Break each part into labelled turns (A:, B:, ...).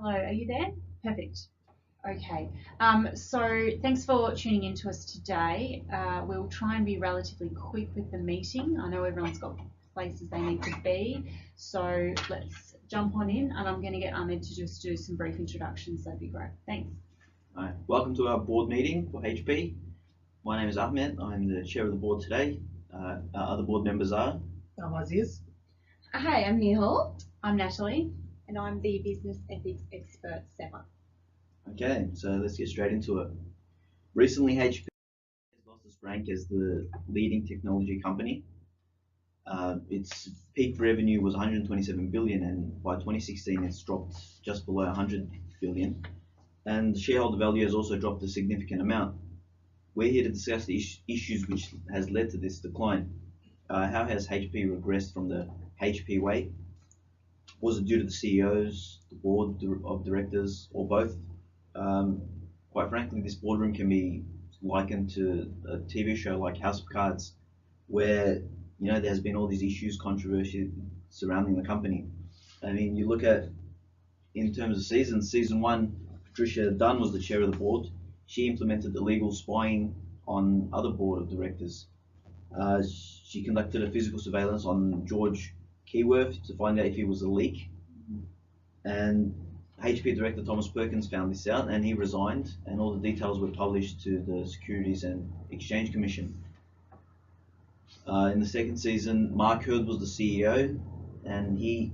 A: Hello, are you there? Perfect. Okay. So thanks for tuning in to us today. We'll try and be relatively quick with the meeting. I know everyone's got places they need to be, so let's jump on in, and I'm going to get Ahmed to just do some brief introductions. That'd be great. Thanks.
B: Hi, welcome to our board meeting for HP. My name is Ahmed. I'm the chair of the board today. Our other board members are.
C: I'm Aziz.
D: Hi, I'm Nihal.
A: I'm Natalie.
D: And I'm the business ethics expert, Seva.
B: Okay, so let's get straight into it. Recently, HP has lost its rank as the leading technology company. Its peak revenue was 127 billion, and by 2016, it's dropped just below 100 billion. And the shareholder value has also dropped a significant amount. We're here to discuss the issues which has led to this decline. How has HP regressed from the HP way? Was it due to the CEOs, the board of directors, or both? Quite frankly, this boardroom can be likened to a TV show like House of Cards, where there's been all these issues, controversy surrounding the company. I mean, you look at in terms of season one, Patricia Dunn was the chair of the board. She implemented illegal spying on other board of directors. She conducted a physical surveillance on George Keyworth to find out if he was a leak. And HP director Thomas Perkins found this out and he resigned, and all the details were published to the Securities and Exchange Commission. In the second season, Mark Hurd was the CEO, and he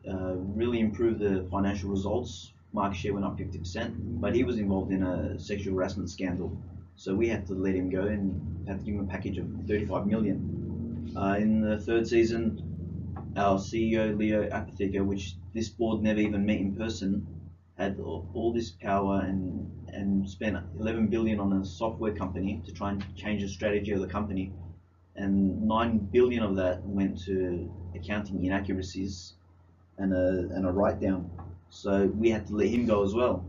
B: really improved the financial results. Market share went up 50%, but he was involved in a sexual harassment scandal. So we had to let him go and had to give him a package of 35 million. In the third season, our CEO, Leo Apotheker, which this board never even met in person, had all this power and spent 11 billion on a software company to try and change the strategy of the company. And 9 billion of that went to accounting inaccuracies and a write-down. So we had to let him go as well.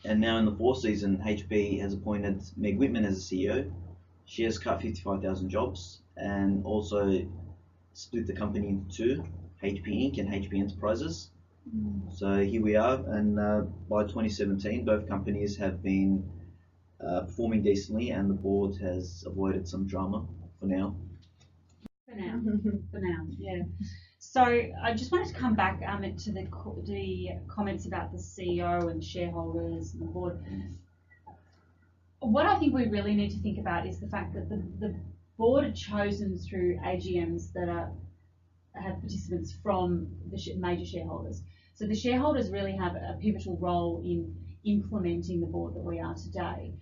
B: And now in the fourth season, HP has appointed Meg Whitman as the CEO. She has cut 55,000 jobs and also split the company into two, HP Inc. and HP Enterprises. So here we are, and by 2017, both companies have been performing decently, and the board has avoided some drama for now.
A: For now, yeah. So I just wanted to come back to the comments about the CEO and shareholders and the board. What I think we really need to think about is the fact that the board are chosen through AGMs that have participants from the major shareholders. So the shareholders really have a pivotal role in implementing the board that we are today.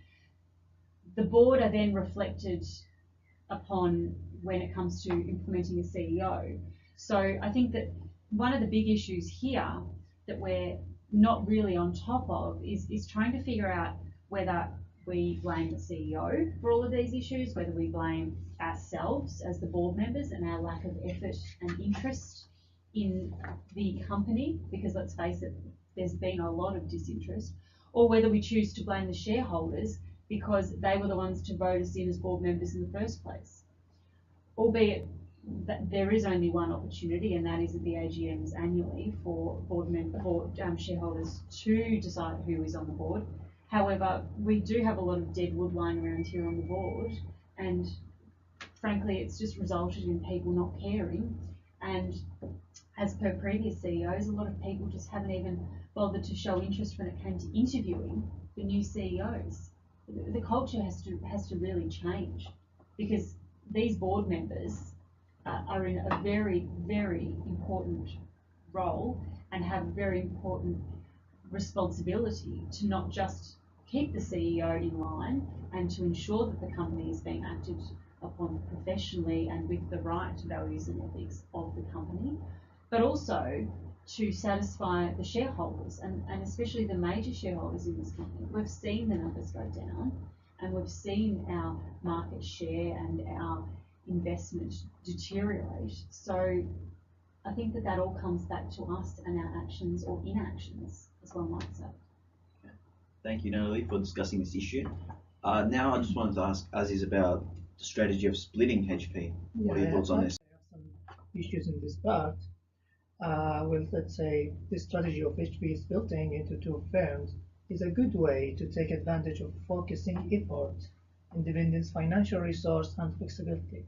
A: The board are then reflected upon when it comes to implementing a CEO. So I think that one of the big issues here that we're not really on top of is trying to figure out whether we blame the CEO for all of these issues, whether we blame ourselves as the board members and our lack of effort and interest in the company, because let's face it, there's been a lot of disinterest, or whether we choose to blame the shareholders because they were the ones to vote us in as board members in the first place. Albeit that there is only one opportunity, and that is at the AGMs annually for shareholders to decide who is on the board. However, we do have a lot of dead wood lying around here on the board, and frankly, it's just resulted in people not caring. And as per previous CEOs, a lot of people just haven't even bothered to show interest when it came to interviewing the new CEOs. The culture has to really change, because these board members are in a very, very important role and have a very important responsibility to not just keep the CEO in line and to ensure that the company is being acted upon professionally and with the right values and ethics of the company, but also to satisfy the shareholders and especially the major shareholders in this company. We've seen the numbers go down, and we've seen our market share and our investment deteriorate. So I think that all comes back to us and our actions or inactions, as one might say.
B: Okay. Thank you, Natalie, for discussing this issue. Now I just wanted to ask Aziz about the strategy of splitting HP. What are your thoughts on this?
C: I have some issues in this part. well, let's say this strategy of HP splitting into two firms is a good way to take advantage of focusing effort, independence, financial resource, and flexibility.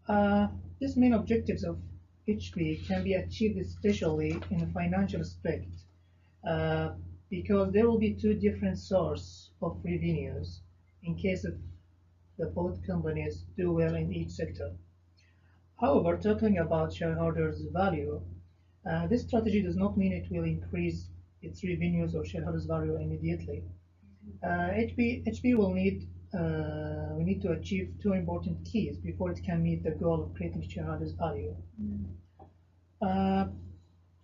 C: Uh, these main objectives of HP can be achieved especially in a financial aspect uh, because there will be two different sources of revenues in case of the both companies do well in each sector. However, talking about shareholders' value, this strategy does not mean it will increase its revenues or shareholders' value immediately. HP will need we need to achieve two important keys before it can meet the goal of creating shareholders' value. Uh,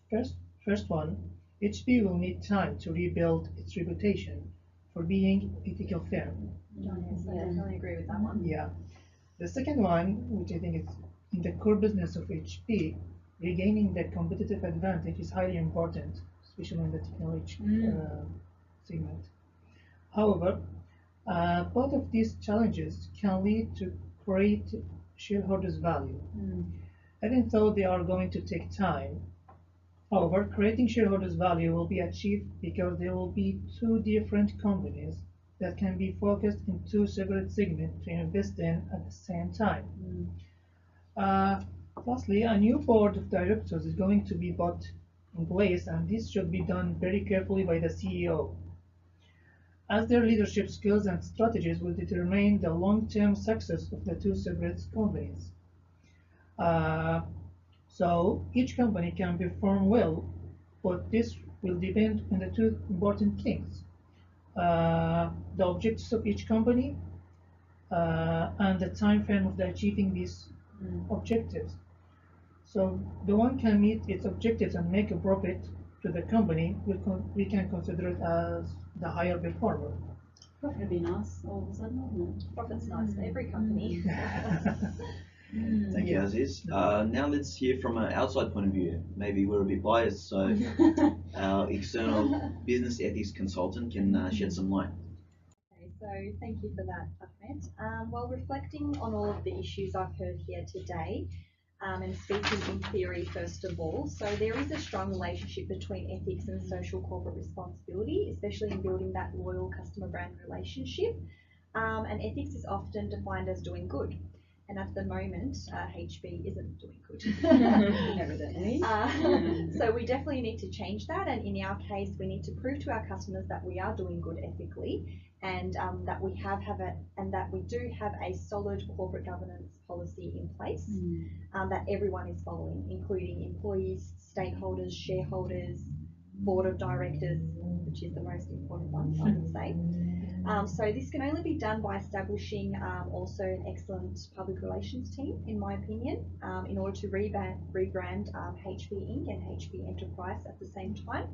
C: first, first one, HP will need time to rebuild its reputation for being ethical firm.
D: Yes, I definitely agree with that one.
C: Yeah. The second one, which I think is in the core business of HP, regaining that competitive advantage is highly important, especially in the technology segment. However, both of these challenges can lead to create shareholders' value, even though they are going to take time. However, creating shareholders' value will be achieved because there will be two different companies that can be focused in two separate segments to invest in at the same time. Uh, Lastly, a new board of directors is going to be put in place, and this should be done very carefully by the CEO, as their leadership skills and strategies will determine the long-term success of the two separate companies. Uh, so each company can perform well, but this will depend on the two important things: the objectives of each company and the time frame of the achieving these objectives. So the one can meet its objectives and make a profit to the company, we can consider it as the higher performer.
A: Profit would be nice all of a sudden, wouldn't it?
D: Profit's nice for every company.
B: Thank you, Aziz. Now let's hear from an outside point of view. Maybe we're a bit biased, so our external business ethics consultant can shed some light.
D: Okay, so thank you for that, Ahmed. While reflecting on all of the issues I've heard here today, and speaking in theory first of all, so there is a strong relationship between ethics and social corporate responsibility, especially in building that loyal customer brand relationship. And ethics is often defined as doing good. And at the moment, HB isn't doing good.
A: Evidently.
D: So we definitely need to change that. And in our case, we need to prove to our customers that we are doing good ethically, and that we that we do have a solid corporate governance policy in place that everyone is following, including employees, stakeholders, shareholders, board of directors, which is the most important one, I would say. So this can only be done by establishing also an excellent public relations team, in my opinion, in order to rebrand HB Inc. and HB Enterprise at the same time.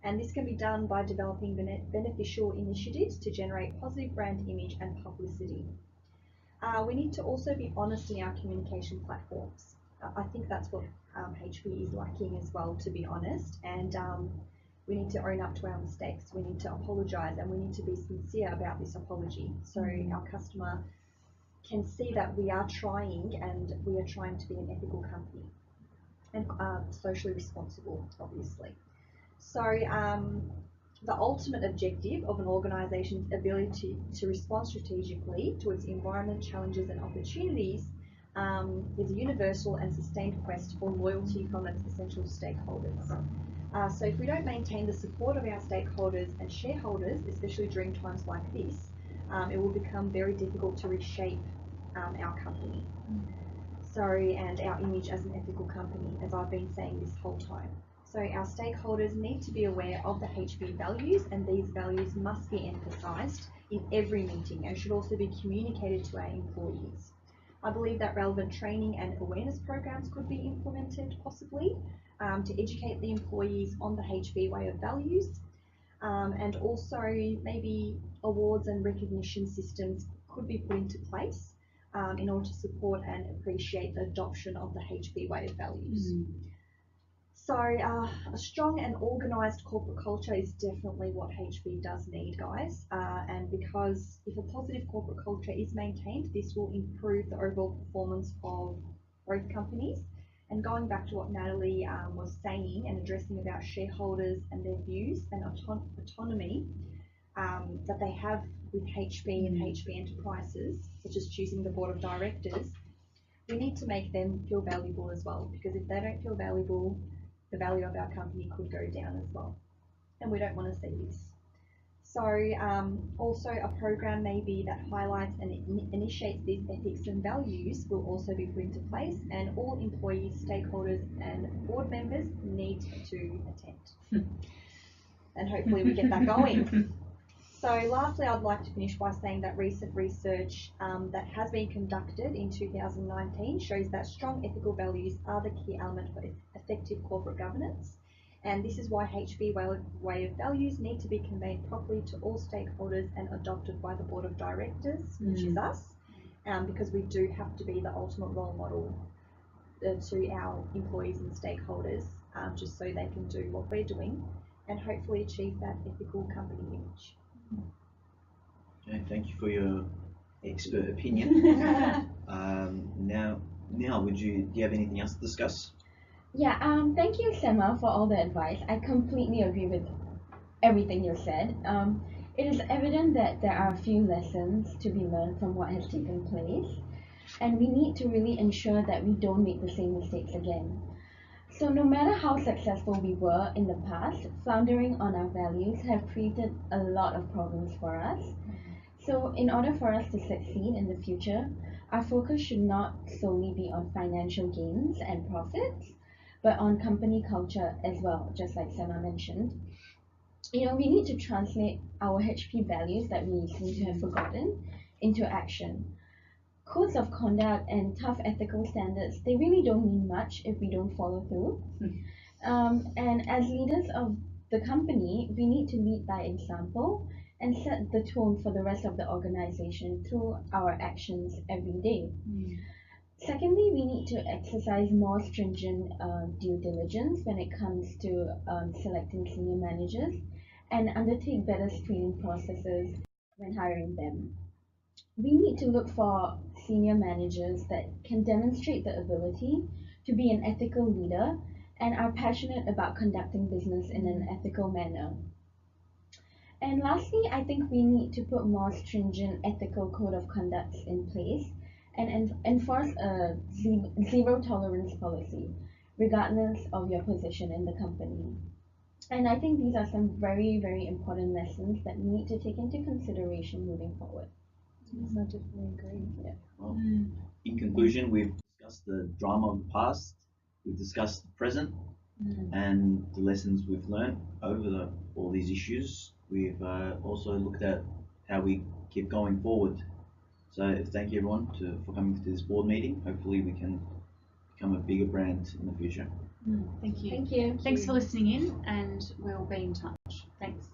D: And this can be done by developing beneficial initiatives to generate positive brand image and publicity. We need to also be honest in our communication platforms. I think that's what HB is lacking as well, to be honest. And we need to own up to our mistakes. We need to apologise, and we need to be sincere about this apology, so our customer can see that we are trying, and we are trying to be an ethical company and socially responsible, obviously. So the ultimate objective of an organisation's ability to respond strategically to its environment, challenges and opportunities is a universal and sustained quest for loyalty from its essential stakeholders. So if we don't maintain the support of our stakeholders and shareholders, especially during times like this, it will become very difficult to reshape our company. And our image as an ethical company, as I've been saying this whole time. So our stakeholders need to be aware of the HB values, and these values must be emphasised in every meeting and should also be communicated to our employees. I believe that relevant training and awareness programs could be implemented possibly to educate the employees on the HB way of values, and also maybe awards and recognition systems could be put into place in order to support and appreciate the adoption of the HB way of values. So a strong and organised corporate culture is definitely what HB does need, guys. And because if a positive corporate culture is maintained, this will improve the overall performance of both companies. And going back to what Natalie was saying and addressing about shareholders and their views and autonomy that they have with HB and HB Enterprises, such as choosing the board of directors, we need to make them feel valuable as well, because if they don't feel valuable, the value of our company could go down as well. And we don't want to see this. So also a program maybe that highlights and initiates these ethics and values will also be put into place, and all employees, stakeholders and board members need to attend. And hopefully we get that going. So lastly, I'd like to finish by saying that recent research that has been conducted in 2019 shows that strong ethical values are the key element for effective corporate governance. And this is why HB way of values need to be conveyed properly to all stakeholders and adopted by the board of directors, which is us, because we do have to be the ultimate role model to our employees and stakeholders, just so they can do what we're doing and hopefully achieve that ethical company image.
B: Okay, thank you for your expert opinion. Now, do you have anything else to discuss?
E: Yeah, thank you, Sema, for all the advice. I completely agree with everything you said. It is evident that there are a few lessons to be learned from what has taken place, and we need to really ensure that we don't make the same mistakes again. So no matter how successful we were in the past, floundering on our values have created a lot of problems for us. So in order for us to succeed in the future, our focus should not solely be on financial gains and profits, but on company culture as well, just like Sema mentioned. We need to translate our HP values that we seem to have forgotten into action. Codes of conduct and tough ethical standards, they really don't mean much if we don't follow through. And as leaders of the company, we need to lead by example and set the tone for the rest of the organization through our actions every day. Secondly, we need to exercise more stringent due diligence when it comes to selecting senior managers and undertake better screening processes when hiring them. We need to look for senior managers that can demonstrate the ability to be an ethical leader and are passionate about conducting business in an ethical manner. And lastly, I think we need to put more stringent ethical code of conduct in place and enforce a zero tolerance policy, regardless of your position in the company. And I think these are some very, very important lessons that we need to take into consideration moving forward.
D: Yes, I definitely agree.
E: Yeah.
B: Well, in conclusion, we've discussed the drama of the past, we've discussed the present, and the lessons we've learned over all these issues. We've also looked at how we keep going forward. So thank you everyone for coming to this board meeting. Hopefully we can become a bigger brand in the future.
A: Thank you.
E: Thank you.
A: Thanks for listening in, and we'll be in touch. Thanks.